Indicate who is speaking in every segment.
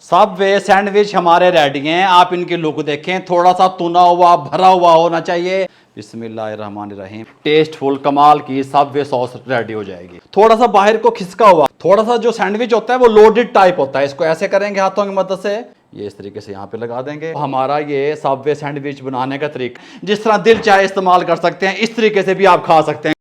Speaker 1: सब वे सैंडविच हमारे रेडी हैं। आप इनकी लुक देखें, थोड़ा सा तुना हुआ भरा हुआ होना चाहिए। बिस्मिल्लाहिर्रहमानिर्रहीम। टेस्टफुल कमाल की सब वे सॉस रेडी हो जाएगी। थोड़ा सा बाहर को खिसका हुआ, थोड़ा सा जो सैंडविच होता है वो लोडेड टाइप होता है। इसको ऐसे करेंगे हाथों की मदद से, ये इस तरीके से यहाँ पे लगा देंगे। हमारा ये सबवे सैंडविच बनाने का तरीका, जिस तरह दिल चाहे इस्तेमाल कर सकते हैं, इस तरीके से भी आप खा सकते हैं।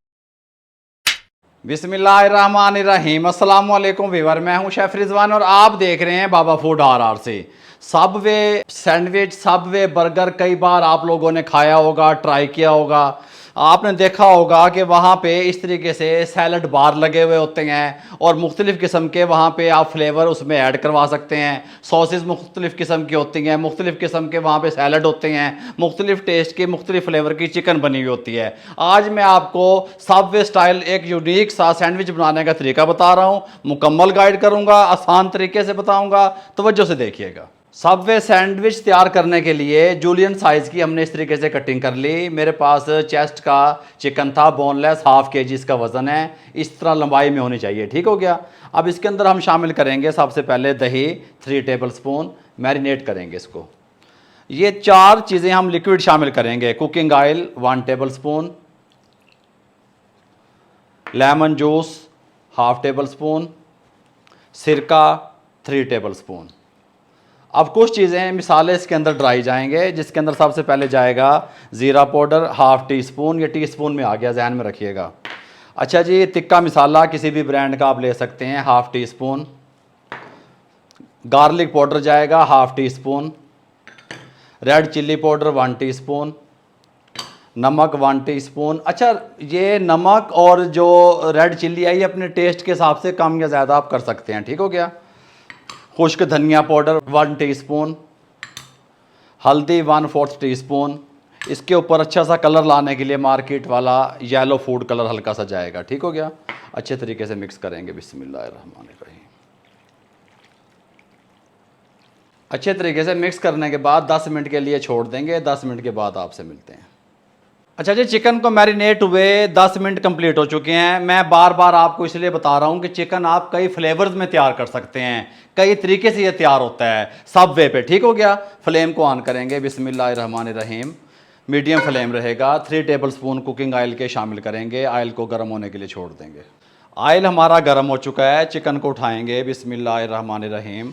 Speaker 1: बिस्मिल्लाहिर्रहमानिर्रहीम। अस्सलाम वालेकुम व्यूअर, मैं हूं शेफ रिजवान और आप देख रहे हैं बाबा फूड आर से। सबवे सैंडविच, सबवे बर्गर कई बार आप लोगों ने खाया होगा, ट्राई किया होगा। आपने देखा होगा कि वहाँ पे इस तरीके से सैलड बार लगे हुए होते हैं और मुख्तलिफ़ किस्म के वहाँ पे आप फ्लेवर उसमें ऐड करवा सकते हैं। सॉसेस मुख्तलिफ़ किस्म की होती हैं, मुख्तलिफ़ किस्म के वहाँ पे सैलड होते हैं, मुख्तलिफ़ टेस्ट की, मुख्तलिफ़ फ्लेवर की चिकन बनी हुई होती है। आज मैं आपको सबवे स्टाइल एक यूनिक सा सैंडविच बनाने का तरीका बता रहा हूँ। मुकम्मल गाइड करूँगा, आसान तरीके से बताऊँगा, तवज्जो से देखिएगा। सबवे सैंडविच तैयार करने के लिए जूलियन साइज़ की हमने इस तरीके से कटिंग कर ली। मेरे पास चेस्ट का चिकन था, बोनलेस, हाफ केजी इसका वज़न है। इस तरह लंबाई में होनी चाहिए, ठीक हो गया। अब इसके अंदर हम शामिल करेंगे सबसे पहले दही 3 टेबल स्पून, मैरिनेट करेंगे इसको। ये 4 चीज़ें हम लिक्विड शामिल करेंगे। Cooking oil 1 table spoon, lemon juice 1/2 table spoon, सिरका 3 टेबल स्पून। अब कुछ चीज़ें मिसाले इसके अंदर ड्राई जाएंगे, जिसके अंदर सबसे पहले जाएगा ज़ीरा पाउडर 1/2 टीस्पून। ये टीस्पून में आ गया, जहन में रखिएगा। अच्छा जी, तिक्का मसाला किसी भी ब्रांड का आप ले सकते हैं, 1/2 टीस्पून। गार्लिक पाउडर जाएगा 1/2 teaspoon. Red chilli powder 1 teaspoon. नमक 1 टीस्पून। अच्छा, ये नमक और जो रेड चिल्ली है ये अपने टेस्ट के हिसाब से कम या ज़्यादा आप कर सकते हैं, ठीक हो गया। खुश्क धनिया पाउडर 1 टीस्पून। हल्दी 1/4 टीस्पून। इसके ऊपर अच्छा सा कलर लाने के लिए मार्केट वाला येलो फूड कलर हल्का सा जाएगा, ठीक हो गया। अच्छे तरीके से मिक्स करेंगे। बिस्मिल्लाहिर्रहमानिर्रहीम। अच्छे तरीके से मिक्स करने के बाद 10 मिनट के लिए छोड़ देंगे। 10 मिनट के बाद आपसे मिलते हैं। अच्छा जी, चिकन को मैरिनेट हुए 10 मिनट कंप्लीट हो चुके हैं। मैं बार बार आपको इसलिए बता रहा हूँ कि चिकन आप कई फ्लेवर्स में तैयार कर सकते हैं, कई तरीके से ये तैयार होता है सब वे पे, ठीक हो गया। फ्लेम को ऑन करेंगे। बिस्मिल्लाहिर्रहमानिर्रहीम। मीडियम फ्लेम रहेगा। 3 टेबल स्पून कुकिंग ऑयल के शामिल करेंगे। ऑयल को गर्म होने के लिए छोड़ देंगे। ऑयल हमारा गर्म हो चुका है। चिकन को उठाएंगे। बिस्मिल्लाहिर्रहमानिर्रहीम।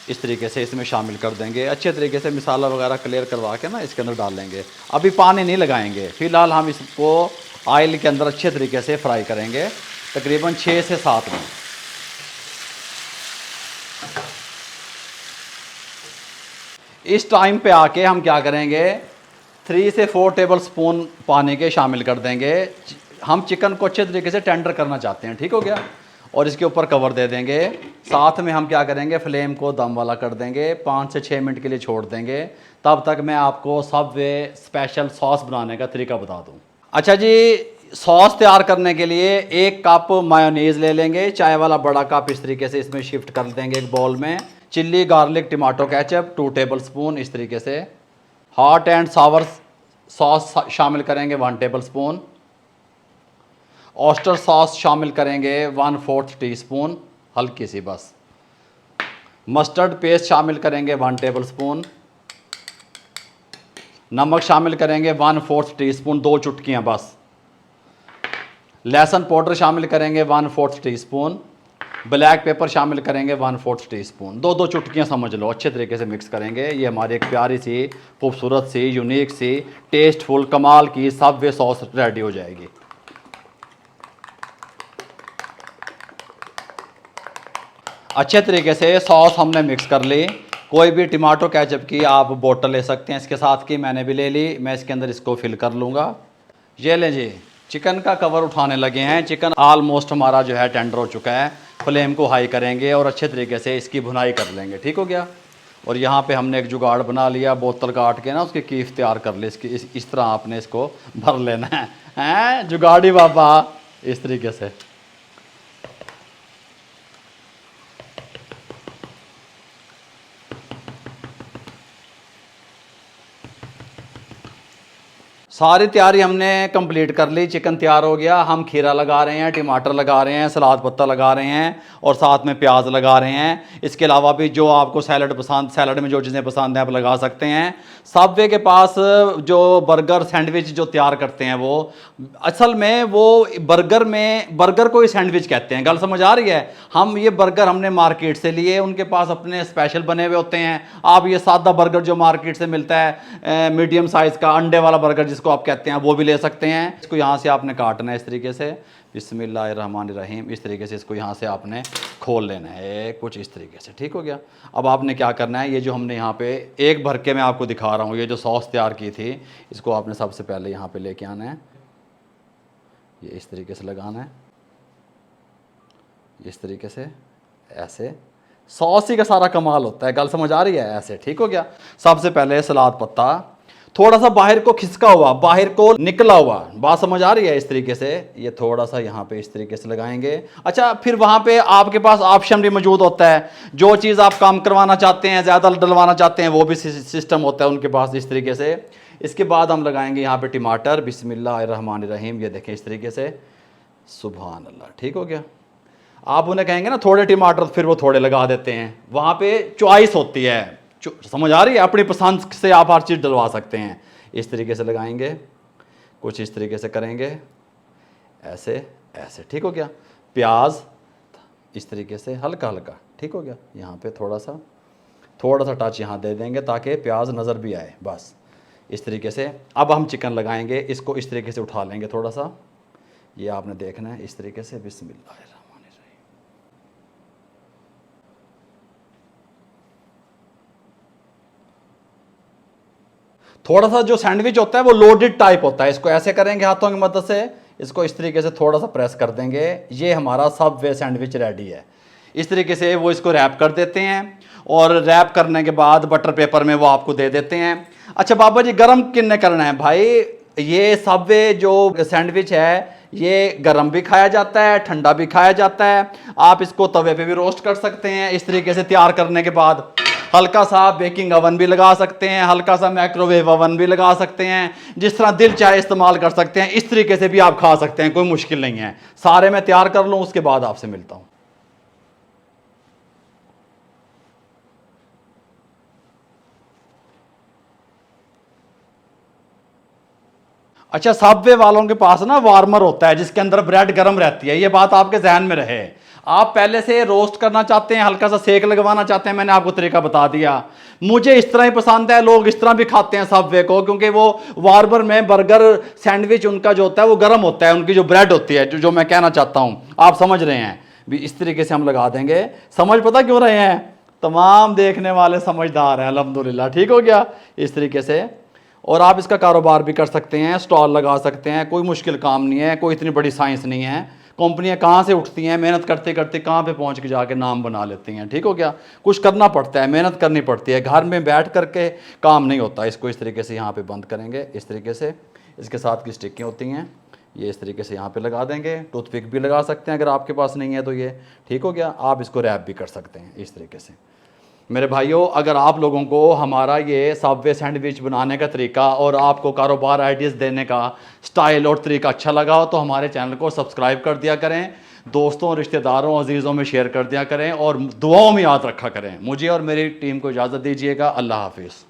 Speaker 1: इस तरीके से इसमें शामिल कर देंगे। अच्छे तरीके से मिसाला वगैरह क्लियर करवा के ना इसके अंदर डालेंगे। अभी पानी नहीं लगाएंगे, फ़िलहाल हम इसको ऑयल के अंदर अच्छे तरीके से फ्राई करेंगे, तकरीबन 6 से 7 मिनट। इस टाइम पे आके हम क्या करेंगे, 3 से 4 टेबल स्पून पानी के शामिल कर देंगे। हम चिकन को अच्छे तरीके से टेंडर करना चाहते हैं, ठीक हो गया। और इसके ऊपर कवर दे देंगे। साथ में हम क्या करेंगे, फ्लेम को दम वाला कर देंगे। 5 से 6 मिनट के लिए छोड़ देंगे। तब तक मैं आपको सबवे स्पेशल सॉस बनाने का तरीका बता दूं। अच्छा जी, सॉस तैयार करने के लिए 1 कप मायोनीज़ ले लेंगे, चाय वाला बड़ा कप। इस तरीके से इसमें शिफ्ट कर देंगे एक बाउल में। Chilli garlic tomato ketchup 2 table spoon इस तरीके से। हॉट एंड सावर सॉस शामिल करेंगे 1 टेबल स्पून। ऑस्टर सॉस शामिल करेंगे 1/4 टीस्पून, हल्की सी बस। मस्टर्ड पेस्ट शामिल करेंगे 1 टेबल स्पून। नमक शामिल करेंगे 1/4 टीस्पून, 2 चुटकियाँ बस। लहसुन पाउडर शामिल करेंगे 1/4 टीस्पून। ब्लैक पेपर शामिल करेंगे 1/4 टीस्पून, 2 चुटकियाँ समझ लो। अच्छे तरीके से मिक्स करेंगे। ये हमारी एक प्यारी सी, खूबसूरत सी, यूनिक सी, टेस्टफुल कमाल की सबवे सॉस रेडी हो जाएगी। अच्छे तरीके से सॉस हमने मिक्स कर ली। कोई भी टमाटो केचप की आप बोतल ले सकते हैं इसके साथ की, मैंने भी ले ली। मैं इसके अंदर इसको फिल कर लूँगा। ये लें जी, चिकन का कवर उठाने लगे हैं। चिकन ऑलमोस्ट हमारा जो है टेंडर हो चुका है। फ्लेम को हाई करेंगे और अच्छे तरीके से इसकी भुनाई कर लेंगे, ठीक हो गया। और यहाँ पे हमने एक जुगाड़ बना लिया, बोतल काट के ना उसकी कीफ तैयार कर ली। इसकी इस तरह आपने इसको भर लेना है, हैं जुगाड़ी बाबा, इस तरीके से। सारी तैयारी हमने कंप्लीट कर ली। चिकन तैयार हो गया। हम खीरा लगा रहे हैं, टमाटर लगा रहे हैं, सलाद पत्ता लगा रहे हैं। और साथ में प्याज लगा रहे हैं। इसके अलावा भी जो आपको सैलड पसंद, सैलड में जो चीज़ें पसंद हैं आप लगा सकते हैं। सबवे के पास जो बर्गर सैंडविच जो तैयार करते हैं वो असल में वो बर्गर को ही सैंडविच कहते हैं। गल समझ आ रही है? हम ये बर्गर हमने मार्केट से लिए, उनके पास अपने स्पेशल बने हुए होते हैं। आप ये सादा बर्गर जो मार्केट से मिलता है मीडियम साइज़ का अंडे वाला बर्गर जिसको आप कहते हैं वो भी ले सकते हैं। इसको यहाँ से आपने काटना है इस तरीके से, बिस्मिल्लाहिर्रहमानिर्रहीम। इस तरीके से इसको यहाँ से आपने खोल लेना है कुछ इस तरीके से, ठीक हो गया। अब आपने क्या करना है, ये जो हमने यहाँ पे एक भर के मैं आपको दिखा रहा हूँ, ये जो सॉस तैयार की थी इसको आपने सबसे पहले यहाँ पे लेके आना है। ये इस तरीके से लगाना है, इस तरीके से ऐसे। सॉस ही का सारा कमाल होता है, गल समझ आ रही है? ऐसे ठीक हो गया। सबसे पहले सलाद पत्ता थोड़ा सा बाहर को खिसका हुआ, बाहर को निकला हुआ, बात समझ आ रही है? इस तरीके से ये थोड़ा सा यहाँ पे इस तरीके से लगाएंगे। अच्छा, फिर वहाँ पे आपके पास ऑप्शन भी मौजूद होता है, जो चीज़ आप कम करवाना चाहते हैं, ज़्यादा डलवाना चाहते हैं, वो भी सिस्टम होता है उनके पास इस तरीके से। इसके बाद हम लगाएंगे यहाँ पे टमाटर, बिस्मिल्लाहिर्रहमानिर्रहीम। ये देखें इस तरीके से, सुभान अल्लाह, ठीक हो गया। आप उन्हें कहेंगे ना थोड़े टमाटर, फिर वो थोड़े लगा देते हैं। वहाँ पे चॉइस होती है, समझ आ रही है? अपनी पसंद से आप हर चीज़ डलवा सकते हैं। इस तरीके से लगाएंगे, कुछ इस तरीके से करेंगे, ऐसे ऐसे, ठीक हो गया। प्याज इस तरीके से हल्का हल्का, ठीक हो गया। यहाँ पे थोड़ा सा टच यहाँ दे देंगे ताकि प्याज नज़र भी आए, बस इस तरीके से। अब हम चिकन लगाएंगे, इसको इस तरीके से उठा लेंगे थोड़ा सा, ये आपने देखना है इस तरीके से। बिस्मिल्लाह, थोड़ा सा जो सैंडविच होता है वो लोडेड टाइप होता है। इसको ऐसे करेंगे हाथों की मदद से, इसको इस तरीके से थोड़ा सा प्रेस कर देंगे, ये हमारा सबवे सैंडविच रेडी है। इस तरीके से वो इसको रैप कर देते हैं और रैप करने के बाद बटर पेपर में वो आपको दे देते हैं। अच्छा बाबा जी, गरम किन्ने करना है भाई? ये सबवे जो सैंडविच है ये गरम भी खाया जाता है, ठंडा भी खाया जाता है। आप इसको तवे पे भी रोस्ट कर सकते हैं। इस तरीके से तैयार करने के बाद हल्का सा बेकिंग ओवन भी लगा सकते हैं, हल्का सा माइक्रोवेव ओवन भी लगा सकते हैं, जिस तरह दिल चाहे इस्तेमाल कर सकते हैं। इस तरीके से भी आप खा सकते हैं, कोई मुश्किल नहीं है। सारे मैं तैयार कर लूँ, उसके बाद आपसे मिलता हूँ। अच्छा, सबवे वालों के पास ना वार्मर होता है जिसके अंदर ब्रेड गर्म रहती है, ये बात आपके जहन में रहे। आप पहले से रोस्ट करना चाहते हैं, हल्का सा सेक लगवाना चाहते हैं, मैंने आपको तरीका बता दिया। मुझे इस तरह ही पसंद है, लोग इस तरह भी खाते हैं सबवे को, क्योंकि वो वार्मर में बर्गर सैंडविच उनका जो होता है वो गर्म होता है, उनकी जो ब्रेड होती है, जो मैं कहना चाहता हूँ आप समझ रहे हैं। भी इस तरीके से हम लगा देंगे। समझ पता क्यों रहे हैं? तमाम देखने वाले समझदार हैं अल्हम्दुलिल्लाह, ठीक हो गया इस तरीके से। और आप इसका कारोबार भी कर सकते हैं, स्टॉल लगा सकते हैं, कोई मुश्किल काम नहीं है, कोई इतनी बड़ी साइंस नहीं है। कंपनियां कहाँ से उठती हैं, मेहनत करते करते कहाँ पे पहुँच के जाके नाम बना लेती हैं, ठीक हो गया। कुछ करना पड़ता है, मेहनत करनी पड़ती है, घर में बैठ करके काम नहीं होता। इसको इस तरीके से यहाँ पे बंद करेंगे, इस तरीके से। इसके साथ की स्टिकें होती हैं, ये इस तरीके से यहाँ पे लगा देंगे। टूथपिक भी लगा सकते हैं अगर आपके पास नहीं है तो ये, ठीक हो गया। आप इसको रैप भी कर सकते हैं इस तरीके से। मेरे भाइयों, अगर आप लोगों को हमारा ये सबवे सैंडविच बनाने का तरीका और आपको कारोबार आइडियाज़ देने का स्टाइल और तरीका अच्छा लगा हो तो हमारे चैनल को सब्सक्राइब कर दिया करें, दोस्तों, रिश्तेदारों, अजीज़ों में शेयर कर दिया करें और दुआओं में याद रखा करें। मुझे और मेरी टीम को इजाज़त दीजिएगा। अल्लाह हाफिज़।